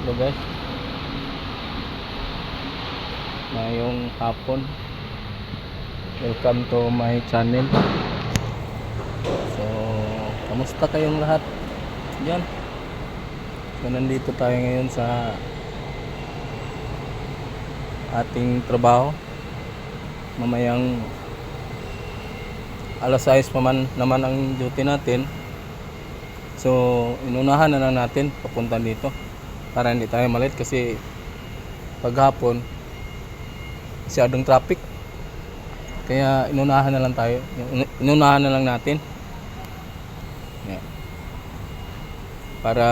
Hello guys, ngayong hapon, welcome to my channel. So, kamusta kayong lahat dyan? So, nandito tayo ngayon sa ating trabaho. Mamayang alas 6 naman ang duty natin. So, inunahan na lang natin papunta dito para hindi tayo malit kasi paghapon masyadong traffic. Kaya inunahan na lang tayo. Inunahan na lang natin. Yeah. Para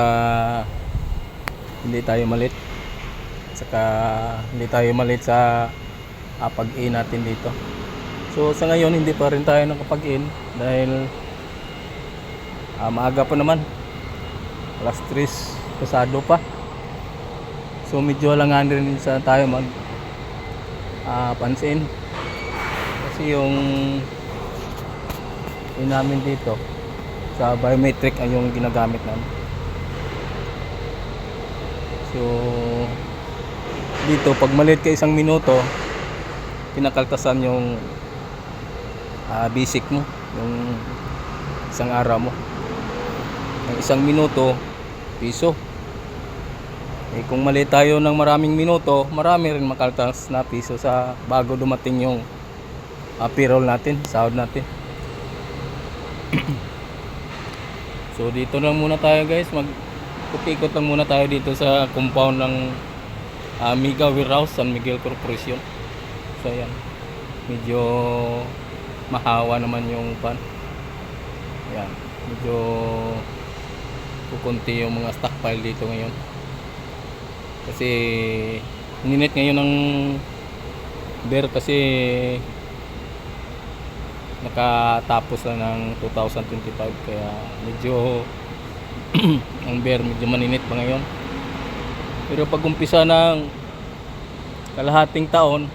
hindi tayo malit. Saka hindi tayo malit sa pag-in natin dito. So sa ngayon hindi pa rin tayo nakapag-in dahil maaga pa naman, alas 3 pasado pa. So medyo halangan rin sa tayo mag pansin kasi yung namin dito sa biometric ay yung ginagamit namin. So dito pag malit ka isang minuto, pinakaltasan yung basic mo, yung isang araw mo. Ang isang minuto, piso. Kung mali tayo ng maraming minuto, marami rin makaltas na piso sa bago dumating yung payroll natin, sahod natin. So dito lang muna tayo guys, mag-ikot lang muna tayo dito sa compound ng Mega Warehouse, San Miguel Corporation. So ayan, medyo mahawa naman yung pan. Ayan, medyo kukunti yung mga stockpile dito ngayon kasi ninit ngayon ng beer kasi nakatapos lang ng 2025 kaya medyo ang beer medyo maninit pa ngayon. Pero pag umpisa ng kalahating taon,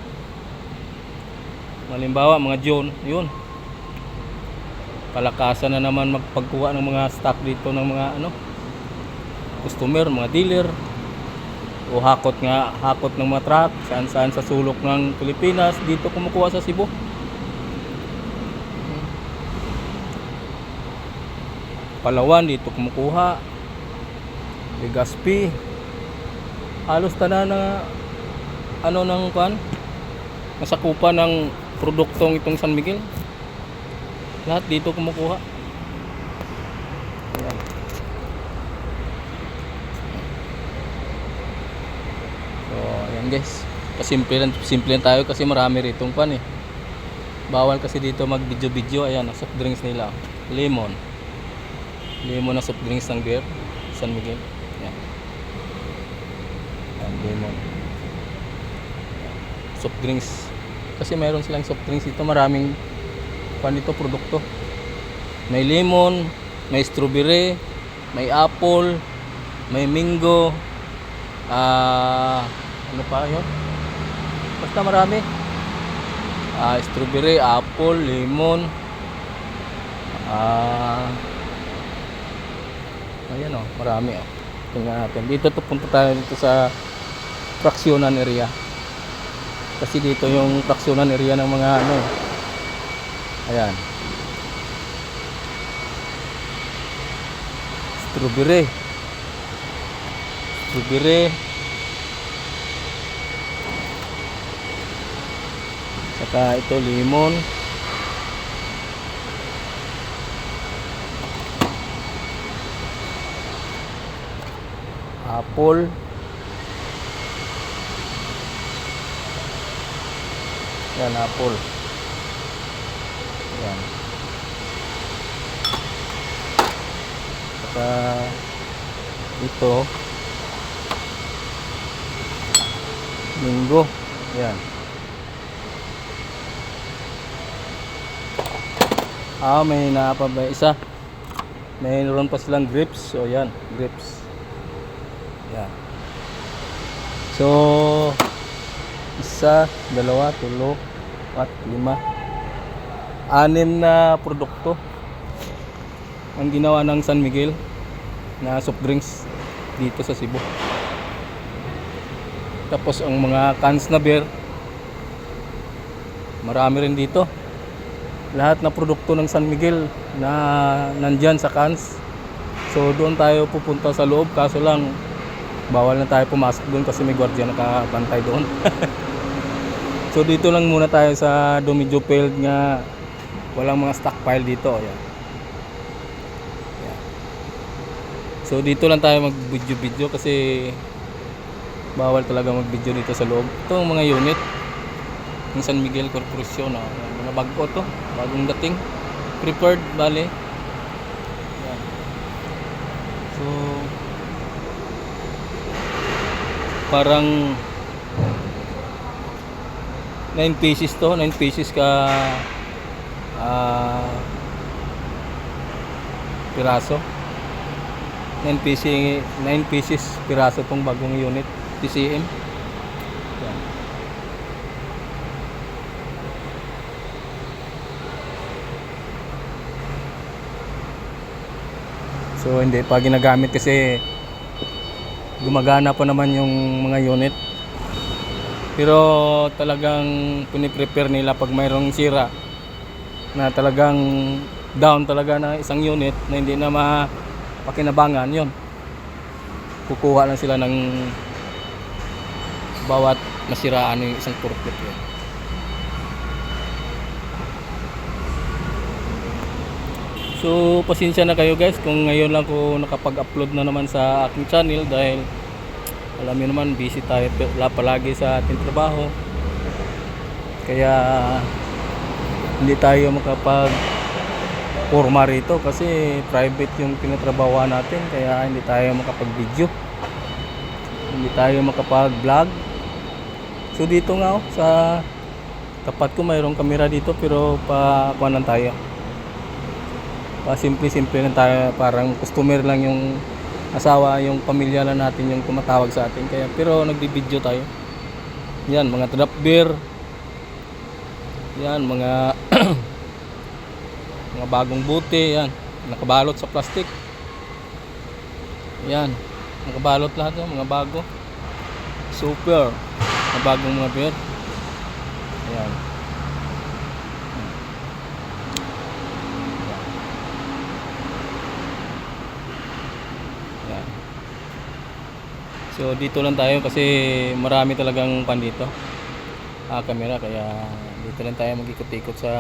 halimbawa mga June, yun, palakasan na naman magpagkuha ng mga stock dito ng mga customer, mga dealer, o hakot ng mga truck saan sa sulok ng Pilipinas dito kumukuha sa Cebu. Palawan dito kumukuha, Legazpi, halos tanan na ng nasakupan ng produktong itong San Miguel, lahat dito kumukuha. Ayan. So ayan guys, simple tayo kasi marami ritong bawal kasi dito mag video. Ayan, soft drinks nila, lemon na soft drinks ng beer San Miguel. Ayan. Ayan, lemon soft drinks kasi mayroon silang soft drinks dito, maraming dito produkto. May lemon, may strawberry, may apple, may mango, ano pa yun, basta marami. Strawberry, apple, lemon, ayan marami. Tingnan natin dito, punta tayo dito sa fraksyonan area kasi dito yung fraksyonan area ng mga ayan, strawberry, saka ito lemon, apple, yan apple, yan, saka ito mango, yan. May naapabay isa, mayroon pa silang grapes. So yan, grapes, yan. So isa, dalawa, tulo, 4, 5, 6 na produkto ang ginawa ng San Miguel na soft drinks dito sa Cebu. Tapos ang mga cans na beer, marami rin dito. Lahat na produkto ng San Miguel na nandyan sa cans. So doon tayo pupunta sa loob, kaso lang bawal na tayo pumasok doon kasi may gwardiya nakabantay doon. So dito lang muna tayo sa Domidjo Field nga walang mga stockpile dito. Ayan. Ayan. So dito lang tayo mag-video kasi bawal talaga mag-video dito sa loob. Ito ang mga unit ng San Miguel Corporation. Mga bago to, bagong dating. Prepared, bale. Ayan. So parang 9 pieces to, 9 pieces ka piraso. 9 pieces piraso tong bagong unit TCM. Yan. So hindi pa ginagamit kasi gumagana pa naman yung mga unit. Pero talagang piniprepare nila pag mayroong sira na talagang down talaga na isang unit na hindi na mapakinabangan, yun kukuha lang sila ng bawat masiraan yung isang kurpit yun. So pasensya na kayo guys kung ngayon lang ko nakapag-upload na naman sa aking channel dahil alam niyo naman busy tayo palagi sa ating trabaho, kaya hindi tayo makapag forma rito kasi private yung tinatrabahoan natin, kaya hindi tayo makapag-video, hindi tayo makapag-vlog. So dito nga sa tapat ko mayroong kamera dito pero kuha lang tayo, simple lang tayo, parang customer lang yung asawa, yung pamilya lang natin yung tumatawag sa atin, kaya pero nagbi-video tayo. Yan mga draft beer, yan mga mga bagong buti, yan nakabalot sa plastic, yan nakabalot lahat yung mga bago, super na bagong mga beer. Yan. Yan. So dito lang tayo kasi marami talagang pan dito camera, kaya dito lang tayo mag-ikot-ikot sa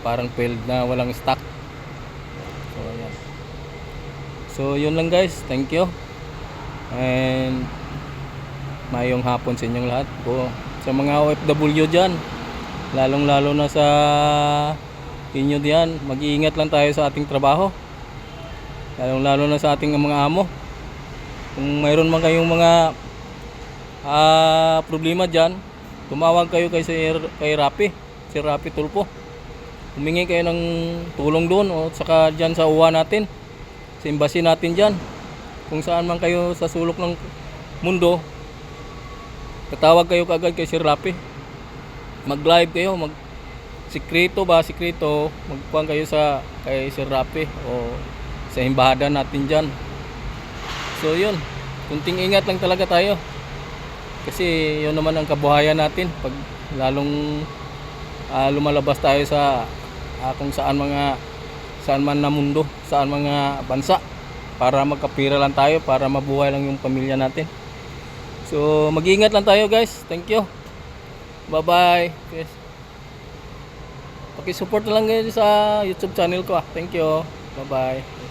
parang field na walang stock. So ayan. So yun lang guys, thank you and mayong hapon sa inyong lahat po. Sa mga OFW dyan, lalong lalo na sa inyo diyan, mag-iingat lang tayo sa ating trabaho, lalong lalo na sa ating mga amo. Kung mayroon man kayong mga problema dyan, tumawag kayo kay Sir Rapi Tulpo, humingi kayo ng tulong doon, o saka dyan sa uwa natin, sa embassy natin dyan, kung saan man kayo sa sulok ng mundo, tatawag kayo kaagad kay Sir Rapi, mag live kayo, sikreto, magpuan kayo kay Sir Rapi o sa embahada natin dyan. So yun, kunting ingat lang talaga tayo kasi yun naman ang kabuhayan natin pag lalong lumalabas tayo sa kung saan man na mundo, saan mga bansa, para magkapira lang tayo, para mabuhay lang yung pamilya natin. So mag-iingat lang tayo guys, thank you, bye bye. Yes. Pakisupport na lang kayo sa YouTube channel ko, thank you, bye bye.